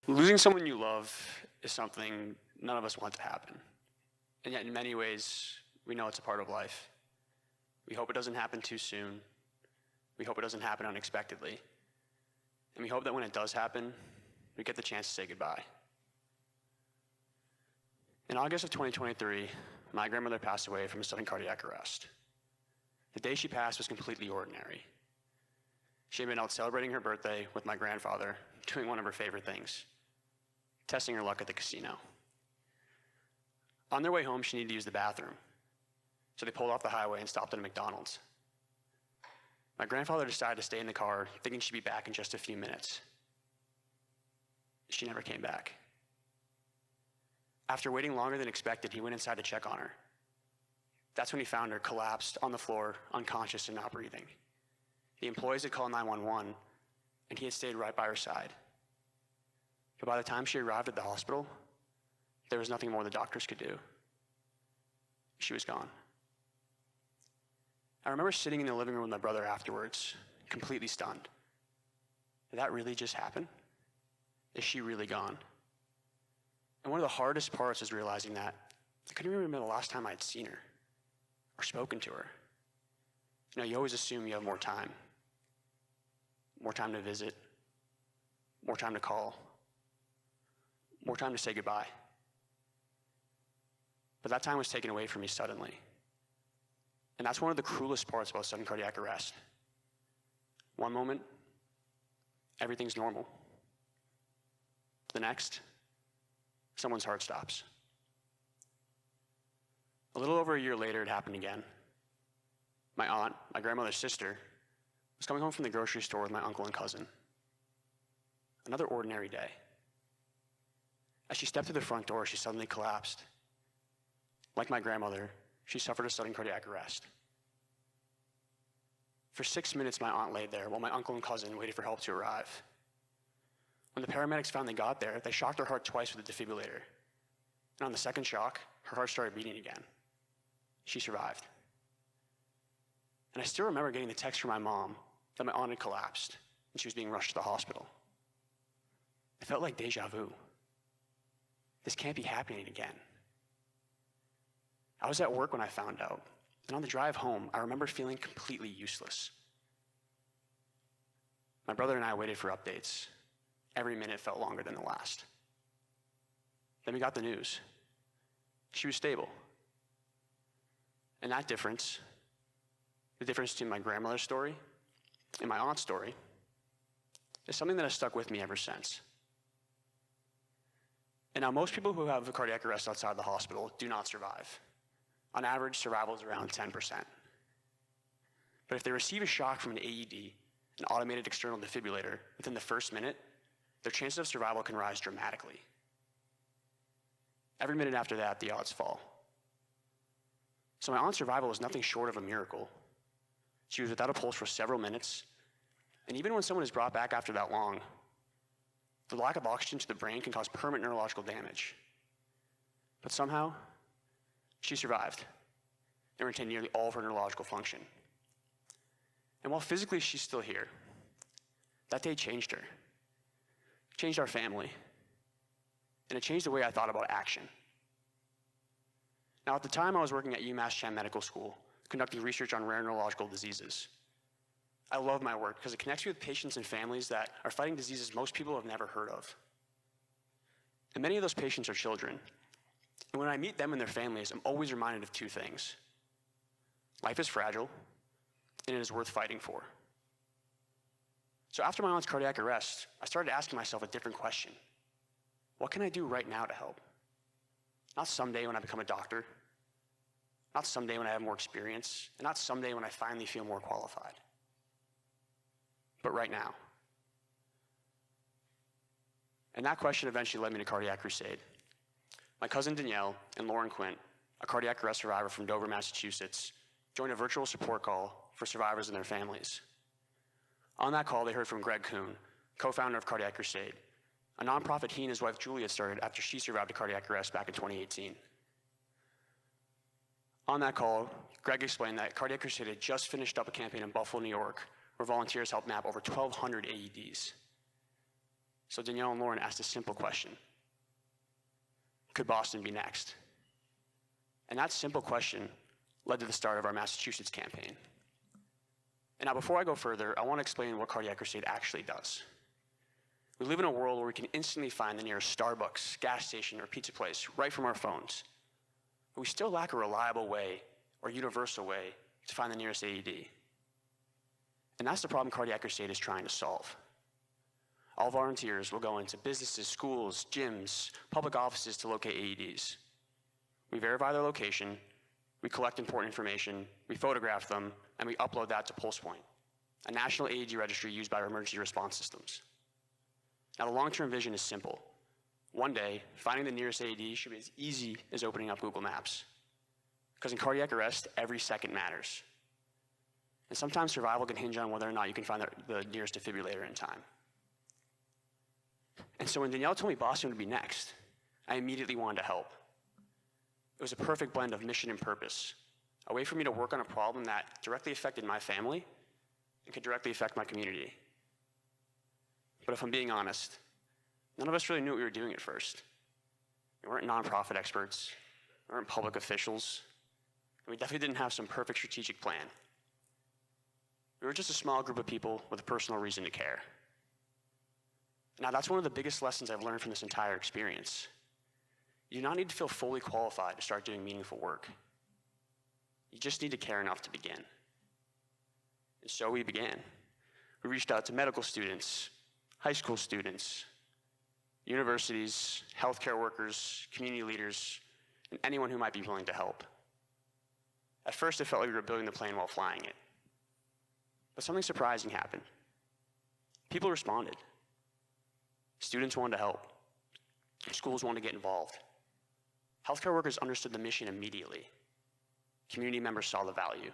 Losing someone you love is something none of us want to happen. And yet in many ways, we know it's a part of life. We hope it doesn't happen too soon. We hope it doesn't happen unexpectedly. And we hope that when it does happen, we get the chance to say goodbye. In August of 2023, my grandmother passed away from a sudden cardiac arrest. The day she passed was completely ordinary. She had been out celebrating her birthday with my grandfather, doing one of her favorite things, testing her luck at the casino. On their way home, she needed to use the bathroom, so they pulled off the highway and stopped at a McDonald's. My grandfather decided to stay in the car, thinking she'd be back in just a few minutes. She never came back. After waiting longer than expected, he went inside to check on her. That's when he found her collapsed on the floor, unconscious and not breathing. The employees had called 911, and he had stayed right by her side. But by the time she arrived at the hospital, there was nothing more the doctors could do. She was gone. I remember sitting in the living room with my brother afterwards, completely stunned. Did that really just happen? Is she really gone? And one of the hardest parts was realizing that I couldn't remember the last time I'd seen her or spoken to her. You know, you always assume you have more time to visit, more time to call, more time to say goodbye. But that time was taken away from me suddenly. And that's one of the cruelest parts about sudden cardiac arrest. One moment, everything's normal. The next, someone's heart stops. A little over a year later, it happened again. My aunt, my grandmother's sister, was coming home from the grocery store with my uncle and cousin. Another ordinary day. As she stepped through the front door, she suddenly collapsed. Like my grandmother, she suffered a sudden cardiac arrest. For 6 minutes, my aunt laid there while my uncle and cousin waited for help to arrive. When the paramedics finally got there, they shocked her heart twice with a defibrillator. And on the second shock, her heart started beating again. She survived. And I still remember getting the text from my mom that my aunt had collapsed and she was being rushed to the hospital. It felt like deja vu. This can't be happening again. I was at work when I found out, and on the drive home, I remember feeling completely useless. My brother and I waited for updates. Every minute felt longer than the last. Then we got the news. She was stable. And that difference, the difference between my grandmother's story and my aunt's story, is something that has stuck with me ever since. And now most people who have a cardiac arrest outside the hospital do not survive. On average, survival is around 10%. But if they receive a shock from an AED, an automated external defibrillator, within the first minute, their chances of survival can rise dramatically. Every minute after that, the odds fall. So my aunt's survival was nothing short of a miracle. She was without a pulse for several minutes, and even when someone is brought back after that long, the lack of oxygen to the brain can cause permanent neurological damage. But somehow, she survived and retained nearly all of her neurological function. And while physically she's still here, that day changed her. It changed our family. And it changed the way I thought about action. Now, at the time, I was working at UMass Chan Medical School, conducting research on rare neurological diseases. I love my work because it connects me with patients and families that are fighting diseases most people have never heard of. And many of those patients are children. And when I meet them and their families, I'm always reminded of two things. Life is fragile, and it is worth fighting for. So after my aunt's cardiac arrest, I started asking myself a different question. What can I do right now to help? Not someday when I become a doctor, not someday when I have more experience, and not someday when I finally feel more qualified, but right now. And that question eventually led me to Cardiac Crusade. My cousin Danielle and Lauren Quint, a cardiac arrest survivor from Dover, Massachusetts, joined a virtual support call for survivors and their families. On that call, they heard from Greg Kuhn, co-founder of Cardiac Crusade, a nonprofit he and his wife Julia started after she survived a cardiac arrest back in 2018. On that call, Greg explained that Cardiac Crusade had just finished up a campaign in Buffalo, New York, where volunteers helped map over 1,200 AEDs. So Danielle and Lauren asked a simple question. Could Boston be next? And that simple question led to the start of our Massachusetts campaign. And now before I go further, I want to explain what Cardiac Crusade actually does. We live in a world where we can instantly find the nearest Starbucks, gas station, or pizza place right from our phones. But we still lack a reliable way or universal way to find the nearest AED. And that's the problem Cardiac Crusade is trying to solve. All volunteers will go into businesses, schools, gyms, public offices to locate AEDs. We verify their location, we collect important information, we photograph them, and we upload that to PulsePoint, a national AED registry used by our emergency response systems. Now, the long-term vision is simple. One day, finding the nearest AED should be as easy as opening up Google Maps. Because in cardiac arrest, every second matters. And sometimes survival can hinge on whether or not you can find the nearest defibrillator in time. And so when Danielle told me Boston would be next, I immediately wanted to help. It was a perfect blend of mission and purpose, a way for me to work on a problem that directly affected my family and could directly affect my community. But if I'm being honest, none of us really knew what we were doing at first. We weren't nonprofit experts, we weren't public officials, and we definitely didn't have some perfect strategic plan. We were just a small group of people with a personal reason to care. Now, that's one of the biggest lessons I've learned from this entire experience. You do not need to feel fully qualified to start doing meaningful work. You just need to care enough to begin. And so we began. We reached out to medical students, high school students, universities, healthcare workers, community leaders, and anyone who might be willing to help. At first, it felt like we were building the plane while flying it. But something surprising happened. People responded. Students wanted to help. Schools wanted to get involved. Healthcare workers understood the mission immediately. Community members saw the value.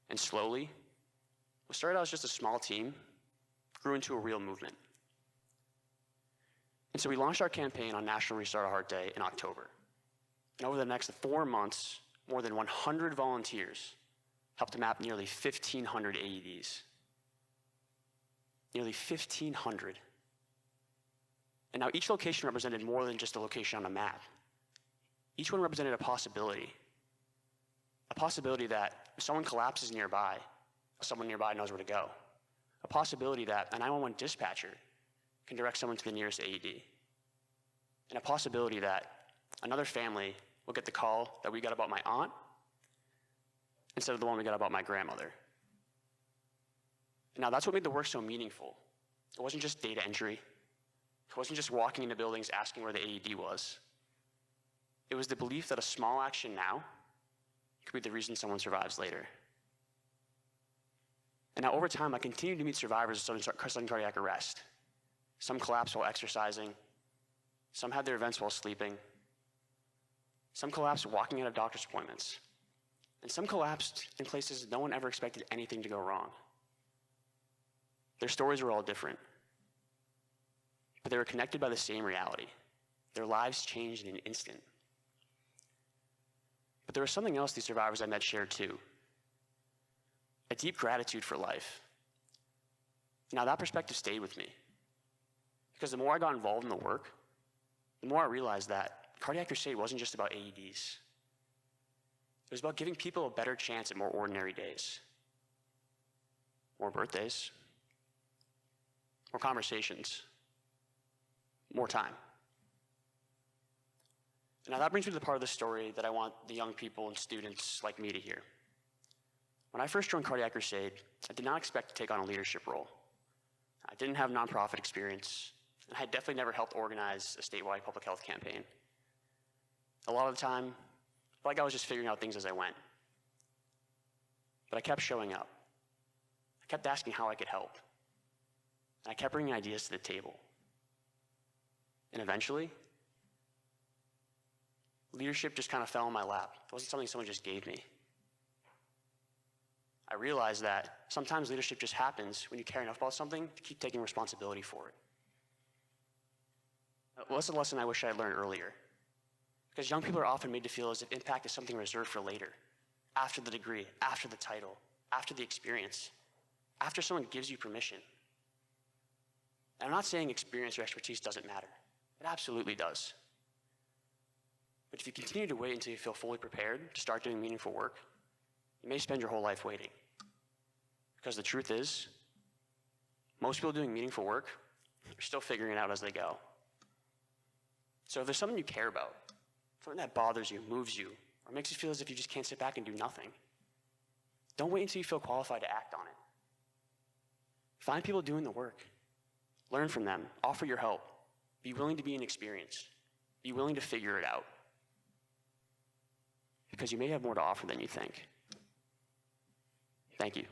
And slowly, what started out as just a small team grew into a real movement. And so we launched our campaign on National Restart a Heart Day in October. And over the next 4 months, more than 100 volunteers helped to map nearly 1,500 AEDs. Nearly 1,500. And now each location represented more than just a location on a map. Each one represented a possibility that if someone collapses nearby, someone nearby knows where to go. A possibility that a 911 dispatcher can direct someone to the nearest AED. And a possibility that another family will get the call that we got about my aunt instead of the one we got about my grandmother. Now, that's what made the work so meaningful. It wasn't just data entry. It wasn't just walking into buildings asking where the AED was. It was the belief that a small action now could be the reason someone survives later. And now over time, I continued to meet survivors of sudden cardiac arrest. Some collapsed while exercising. Some had their events while sleeping. Some collapsed walking out of doctor's appointments. And some collapsed in places no one ever expected anything to go wrong. Their stories were all different, but they were connected by the same reality. Their lives changed in an instant. But there was something else these survivors I met shared too. A deep gratitude for life. Now that perspective stayed with me, because the more I got involved in the work, the more I realized that Cardiac Crusade wasn't just about AEDs. It was about giving people a better chance at more ordinary days. More birthdays, more conversations, more time. Now that brings me to the part of the story that I want the young people and students like me to hear. When I first joined Cardiac Crusade, I did not expect to take on a leadership role. I didn't have nonprofit experience, and I had definitely never helped organize a statewide public health campaign. A lot of the time, I felt like I was just figuring out things as I went. But I kept showing up. I kept asking how I could help. And I kept bringing ideas to the table. And eventually, leadership just kind of fell in my lap. It wasn't something someone just gave me. I realized that sometimes leadership just happens when you care enough about something to keep taking responsibility for it. Well, that's a lesson I wish I had learned earlier. Because young people are often made to feel as if impact is something reserved for later, after the degree, after the title, after the experience, after someone gives you permission. And I'm not saying experience or expertise doesn't matter. It absolutely does. But if you continue to wait until you feel fully prepared to start doing meaningful work, you may spend your whole life waiting. Because the truth is, most people doing meaningful work are still figuring it out as they go. So if there's something you care about, something that bothers you, moves you, or makes you feel as if you just can't sit back and do nothing, don't wait until you feel qualified to act on it. Find people doing the work. Learn from them. Offer your help. Be willing to be inexperienced. Be willing to figure it out. Because you may have more to offer than you think. Thank you.